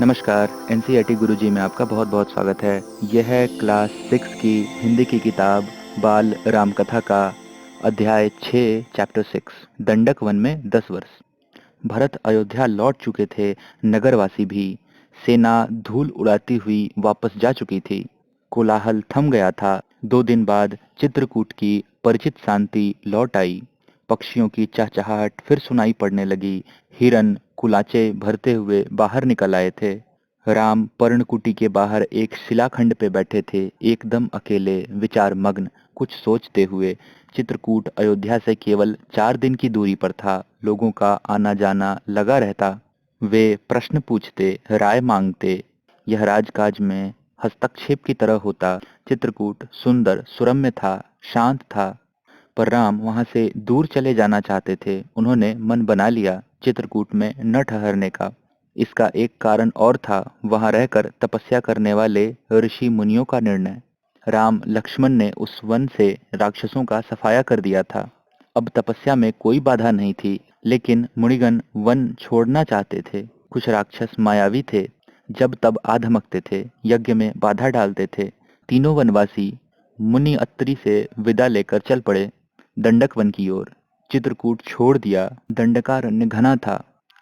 नमस्कार। एनसीईआरटी गुरुजी में आपका बहुत बहुत स्वागत है। यह है क्लास 6 की हिंदी की किताब बाल रामकथा का अध्याय 6 चैप्टर 6 दंडक वन में 10 वर्ष। भरत अयोध्या लौट चुके थे। नगरवासी भी। सेना धूल उड़ाती हुई वापस जा चुकी थी। कोलाहल थम गया था। 2 दिन बाद चित्रकूट की परिचित शांति लौट आई। पक्षियों की चहचहाहट फिर सुनाई पड़ने लगी। हिरन कुलाचे भरते हुए बाहर निकल आए थे। राम पर्णकुटी के बाहर एक शिलाखंड पे बैठे थे, एकदम अकेले, विचार मग्न, कुछ सोचते हुए। चित्रकूट अयोध्या से केवल 4 दिन की दूरी पर था। लोगों का आना जाना लगा रहता। वे प्रश्न पूछते, राय मांगते। यह राजकाज में हस्तक्षेप की तरह होता। चित्रकूट सुंदर सुरम्य था, शांत था, पर राम वहां से दूर चले जाना चाहते थे। उन्होंने मन बना लिया चित्रकूट में न ठहरने का। इसका एक कारण और था, वहां रहकर तपस्या करने वाले ऋषि मुनियों का निर्णय। राम लक्ष्मण ने उस वन से राक्षसों का सफाया कर दिया था। अब तपस्या में कोई बाधा नहीं थी, लेकिन मुनिगण वन छोड़ना चाहते थे। कुछ राक्षस मायावी थे, जब तब आ धमकते थे, यज्ञ में बाधा डालते थे। तीनों वनवासी मुनि अत्रि से विदा लेकर चल पड़े दंडक वन की ओर। चित्रकूट छोड़ दिया। दंडकारण्य घना था।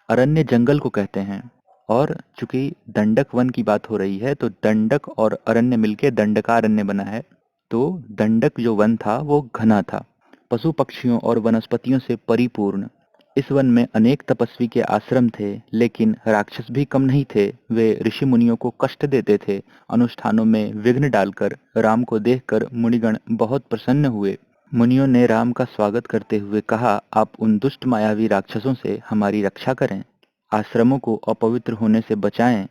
अरण्य जंगल को कहते हैं। और चूंकि दंडक वन की बात हो रही है, तो दंडक और अरण्य मिलके दंडकारण्य बना है। तो दंडक जो वन था वो घना था, पशु पक्षियों और वनस्पतियों से परिपूर्ण। इस वन में अनेक तपस्वी के आश्रम थे, लेकिन राक्षस भी कम नहीं थे। वे ऋषि मुनियों को कष्ट देते थे, अनुष्ठानों में विघ्न डालकर। राम को देखकर मुनिगण बहुत प्रसन्न हुए। मुनियों ने राम का स्वागत करते हुए कहा, आप उन दुष्ट मायावी राक्षसों से हमारी रक्षा करें, आश्रमों को अपवित्र होने से बचाएं।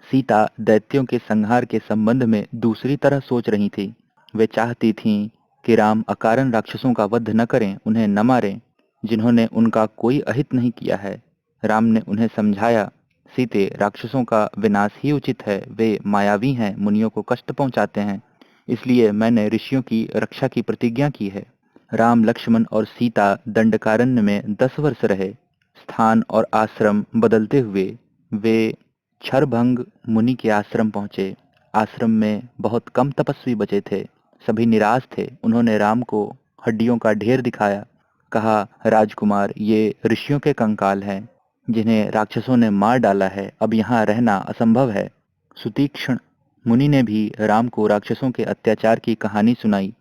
सीता दैत्यों के संहार के संबंध में दूसरी तरह सोच रही थी। वे चाहती थीं कि राम अकारण राक्षसों का वध न करें, उन्हें न मारें, जिन्होंने उनका कोई अहित नहीं किया है। राम ने उन्हें समझाया, सीते, राक्षसों का विनाश ही उचित है। वे मायावी हैं, मुनियों को कष्ट पहुंचाते हैं, इसलिए मैंने ऋषियों की रक्षा की प्रतिज्ञा की है। राम लक्ष्मण और सीता दंडकारण्य में 10 वर्ष रहे। स्थान और आश्रम बदलते हुए वे क्षरभंग मुनि के आश्रम पहुंचे। आश्रम में बहुत कम तपस्वी बचे थे। सभी निराश थे। उन्होंने राम को हड्डियों का ढेर दिखाया। कहा, राजकुमार, ये ऋषियों के कंकाल हैं, जिन्हें राक्षसों ने मार डाला है। अब यहाँ रहना असंभव है। सुतीक्ष्ण मुनि ने भी राम को राक्षसों के अत्याचार की कहानी सुनाई।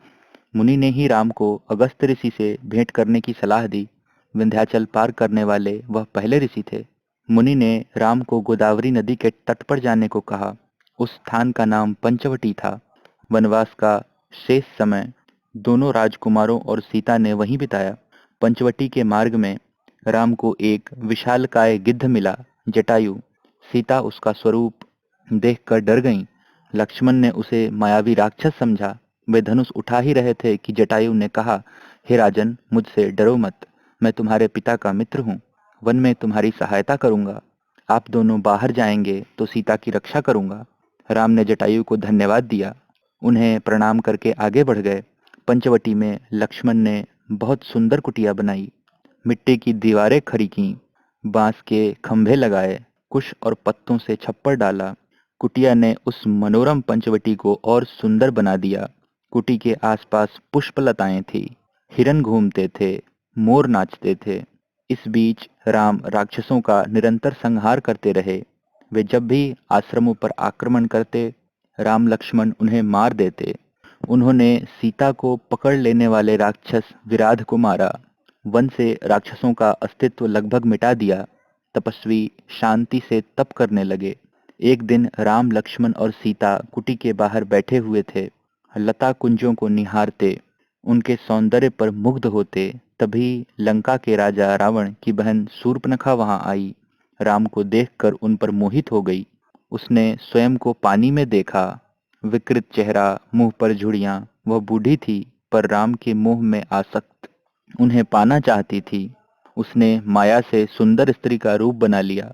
मुनि ने ही राम को अगस्त्य ऋषि से भेंट करने की सलाह दी। विंध्याचल पार करने वाले वह पहले ऋषि थे। मुनि ने राम को गोदावरी नदी के तट पर जाने को कहा। उस स्थान का नाम पंचवटी था। वनवास का शेष समय दोनों राजकुमारों और सीता ने वहीं बिताया। पंचवटी के मार्ग में राम को एक विशालकाय गिद्ध मिला, जटायु। सीता उसका स्वरूप देखकर डर गईं। लक्ष्मण ने उसे मायावी राक्षस समझा। वे धनुष उठा ही रहे थे कि जटायु ने कहा, हे राजन, मुझसे डरो मत। मैं तुम्हारे पिता का मित्र हूँ। वन में तुम्हारी सहायता करूंगा। आप दोनों बाहर जाएंगे तो सीता की रक्षा करूंगा। राम ने जटायु को धन्यवाद दिया। उन्हें प्रणाम करके आगे बढ़ गए। पंचवटी में लक्ष्मण ने बहुत सुंदर कुटिया बनाई। मिट्टी की दीवारें खड़ी की, बांस के खंभे लगाए, कुश और पत्तों से छप्पर डाला। कुटिया ने उस मनोरम पंचवटी को और सुंदर बना दिया। कुटी के आसपास पुष्पलताएं थी। हिरन घूमते थे, मोर नाचते थे। इस बीच राम राक्षसों का निरंतर संहार करते रहे। वे जब भी आश्रमों पर आक्रमण करते, राम लक्ष्मण उन्हें मार देते। उन्होंने सीता को पकड़ लेने वाले राक्षस विराध को मारा। वन से राक्षसों का अस्तित्व लगभग मिटा दिया। तपस्वी शांति से तप करने लगे। एक दिन राम लक्ष्मण और सीता कुटी के बाहर बैठे हुए थे, लता कुंजों को निहारते, उनके सौंदर्य पर मुग्ध होते। तभी लंका के राजा रावण की बहन शूर्पणखा वहां आई। राम को देखकर उन पर मोहित हो गई। उसने स्वयं को पानी में देखा। विकृत चेहरा, मुंह पर झुर्रियां। वह बूढ़ी थी, पर राम के मोह में आसक्त, उन्हें पाना चाहती थी। उसने माया से सुंदर स्त्री का रूप बना लिया।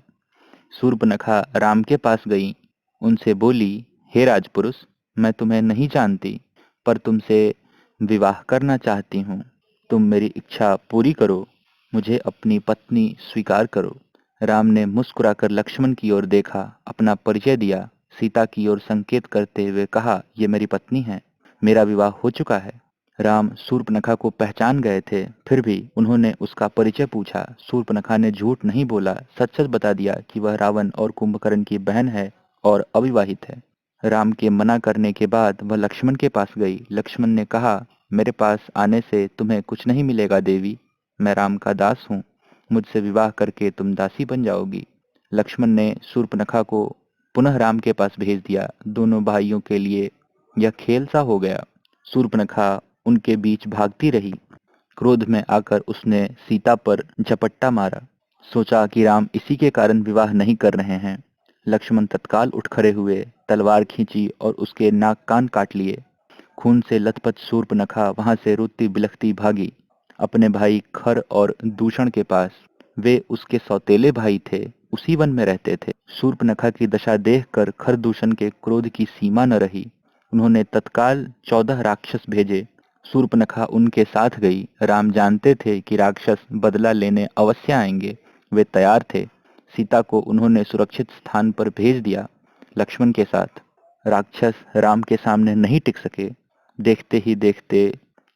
शूर्पणखा राम के पास गई। उनसे बोली, हे राजपुरुष, मैं तुम्हें नहीं जानती, पर तुमसे विवाह करना चाहती हूँ। तुम मेरी इच्छा पूरी करो, मुझे अपनी पत्नी स्वीकार करो। राम ने मुस्कुराकर लक्ष्मण की ओर देखा, अपना परिचय दिया, सीता की ओर संकेत करते हुए कहा, ये मेरी पत्नी है, मेरा विवाह हो चुका है। राम शूर्पणखा को पहचान गए थे, फिर भी उन्होंने उसका परिचय पूछा। शूर्पणखा ने झूठ नहीं बोला, सच सच बता दिया कि वह रावण और कुंभकर्ण की बहन है और अविवाहित है। राम के मना करने के बाद वह लक्ष्मण के पास गई। लक्ष्मण ने कहा, मेरे पास आने से तुम्हें कुछ नहीं मिलेगा देवी, मैं राम का दास हूँ, मुझसे विवाह करके तुम दासी बन जाओगी। लक्ष्मण ने शूर्पणखा को पुनः राम के पास भेज दिया। दोनों भाइयों के लिए यह खेल सा हो गया। शूर्पणखा उनके बीच भागती रही। क्रोध में आकर उसने सीता पर झपट्टा मारा। सोचा कि राम इसी के कारण विवाह नहीं कर रहे हैं। लक्ष्मण तत्काल उठ खड़े हुए, तलवार खींची और उसके नाक कान काट लिए। खून से लथपथ शूर्पणखा वहां से रोती बिलखती भागी अपने भाई खर और दूषण के पास। वे उसके सौतेले भाई थे, उसी वन में रहते थे। शूर्पणखा की दशा देखकर खरदूषण के क्रोध की सीमा न रही। उन्होंने तत्काल 14 राक्षस भेजे। शूर्पणखा उनके साथ गई। राम जानते थे कि राक्षस बदला लेने अवश्य आएंगे। वे तैयार थे। सीता को उन्होंने सुरक्षित स्थान पर भेज दिया, लक्ष्मण के साथ। राक्षस राम के सामने नहीं टिक सके। देखते ही देखते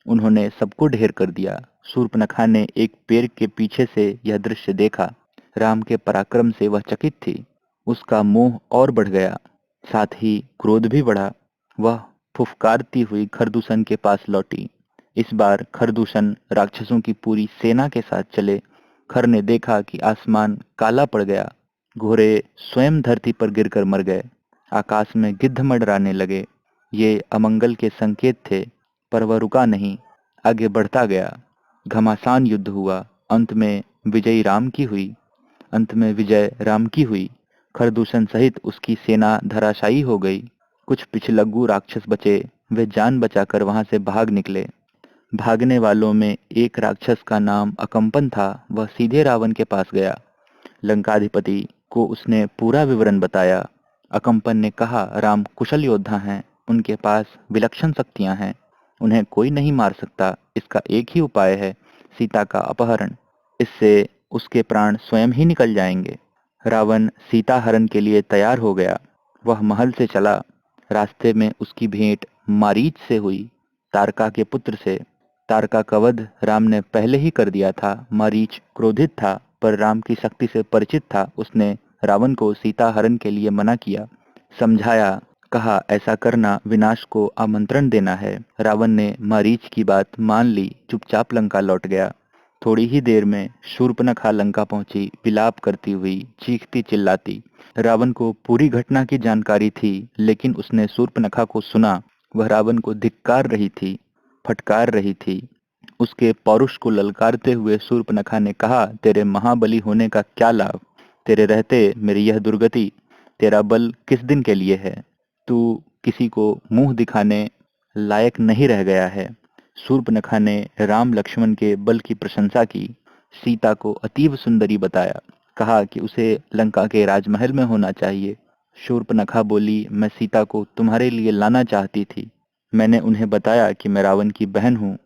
उन्होंने सबको ढेर कर दिया। शूर्पणखा ने एक पेड़ के पीछे से यह दृश्य देखा। राम के पराक्रम से वह चकित थी। उसका मोह और बढ़ गया, साथ ही क्रोध भी बढ़ा। वह फुफकारती हुई खरदूषण के पास लौटी। इस बार खरदूषण राक्षसों की पूरी सेना के साथ चले। खर ने देखा कि आसमान काला पड़ गया। घोड़े स्वयं धरती पर गिरकर मर गए। आकाश में गिद्ध मंडराने लगे। ये अमंगल के संकेत थे, पर वह रुका नहीं, आगे बढ़ता गया। घमासान युद्ध हुआ। अंत में विजय राम की हुई। खरदूषण सहित उसकी सेना धराशायी हो गई। कुछ पिछलग्गू राक्षस बचे। वे जान बचाकर वहां से भाग निकले। भागने वालों में एक राक्षस का नाम अकंपन था। वह सीधे रावण के पास गया। लंकाधिपति को उसने पूरा विवरण बताया। अकंपन ने कहा, राम कुशल योद्धा हैं, उनके पास विलक्षण शक्तियां हैं, उन्हें कोई नहीं मार सकता। इसका एक ही उपाय है, सीता का अपहरण। इससे उसके प्राण स्वयं ही निकल जाएंगे। रावण सीता हरण के लिए तैयार हो गया। वह महल से चला। रास्ते में उसकी भेंट मारीच से हुई, तारका के पुत्र से। तारका का वध राम ने पहले ही कर दिया था। मारीच क्रोधित था, पर राम की शक्ति से परिचित था। उसने रावण को सीता हरण के लिए मना किया, समझाया, कहा, ऐसा करना विनाश को आमंत्रण देना है। रावण ने मारीच की बात मान ली, चुपचाप लंका लौट गया। थोड़ी ही देर में शूर्पणखा लंका पहुंची, विलाप करती हुई, चीखती चिल्लाती। रावण को पूरी घटना की जानकारी थी, लेकिन उसने शूर्पणखा को सुना। वह रावण को धिक्कार रही थी, फटकार रही थी। उसके पौरुष को ललकारते हुए शूर्पणखा ने कहा, तेरे महाबली होने का क्या लाभ, तेरे रहते मेरी यह दुर्गति। तेरा बल किस दिन के लिए है, तू किसी को मुंह दिखाने लायक नहीं रह गया है। शूर्पणखा ने राम लक्ष्मण के बल की प्रशंसा की। सीता को अतीव सुंदरी बताया। कहा कि उसे लंका के राजमहल में होना चाहिए। शूर्पणखा बोली, मैं सीता को तुम्हारे लिए लाना चाहती थी। मैंने उन्हें बताया कि मैं रावण की बहन हूँ।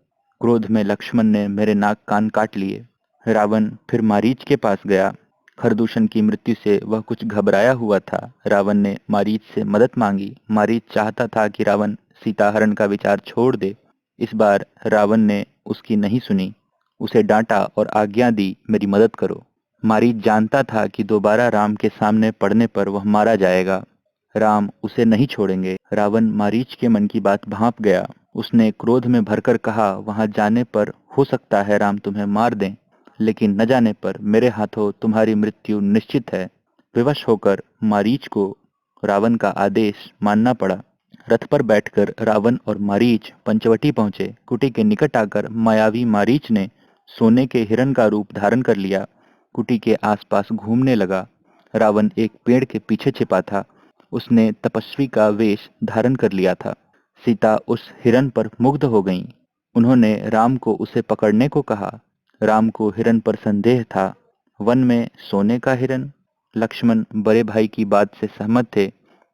क्रोध में लक्ष्मण ने मेरे नाक कान काट लिए। रावण फिर मारीच के पास गया। खरदूषण की मृत्यु से वह कुछ घबराया हुआ था। रावण ने मारीच से मदद मांगी। मारीच चाहता था कि रावण सीताहरण का विचार छोड़ दे। इस बार रावण ने उसकी नहीं सुनी। उसे डांटा और आज्ञा दी, मेरी मदद करो। मारीच जानता था कि दोबारा राम के सामने पड़ने पर वह मारा जाएगा। राम उसे नहीं छोड़ेंगे। रावण मारीच के मन की बात भांप गया। उसने क्रोध में भरकर कहा, वहां जाने पर हो सकता है राम तुम्हें मार दें, लेकिन न जाने पर मेरे हाथों तुम्हारी मृत्यु निश्चित है। विवश होकर मारीच को रावण का आदेश मानना पड़ा। रथ पर बैठकर रावण और मारीच पंचवटी पहुंचे। कुटी के निकट आकर मायावी मारीच ने सोने के हिरण का रूप धारण कर लिया। कुटी के आसपास घूमने लगा। रावण एक पेड़ के पीछे छिपा था। उसने तपस्वी का वेश धारण कर लिया था। सीता उस हिरण पर मुग्ध हो गईं। उन्होंने राम को उसे पकड़ने को कहा। राम को हिरण पर संदेह था। वन में सोने का हिरण। लक्ष्मण बड़े भाई की बात से सहमत थे,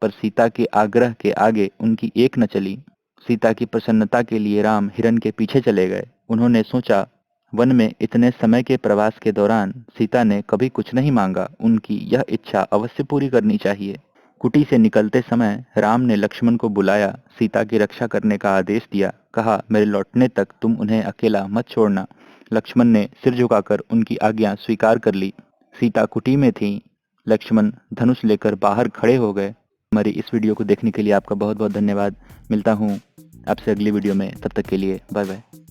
पर सीता के आग्रह के आगे उनकी एक न चली। सीता की प्रसन्नता के लिए राम हिरण के पीछे चले गए। उन्होंने सोचा, वन में इतने समय के प्रवास के दौरान सीता ने कभी कुछ नहीं मांगा। उनकी यह इच्छा अवश्य पूरी करनी चाहिए। कुटी से निकलते समय राम ने लक्ष्मण को बुलाया, सीता की रक्षा करने का आदेश दिया। कहा, मेरे लौटने तक तुम उन्हें अकेला मत छोड़ना। लक्ष्मण ने सिर झुकाकर उनकी आज्ञा स्वीकार कर ली। सीता कुटी में थी। लक्ष्मण धनुष लेकर बाहर खड़े हो गए। हमारी इस वीडियो को देखने के लिए आपका बहुत बहुत धन्यवाद। मिलता हूँ आपसे अगली वीडियो में, तब तक के लिए बाय बाय।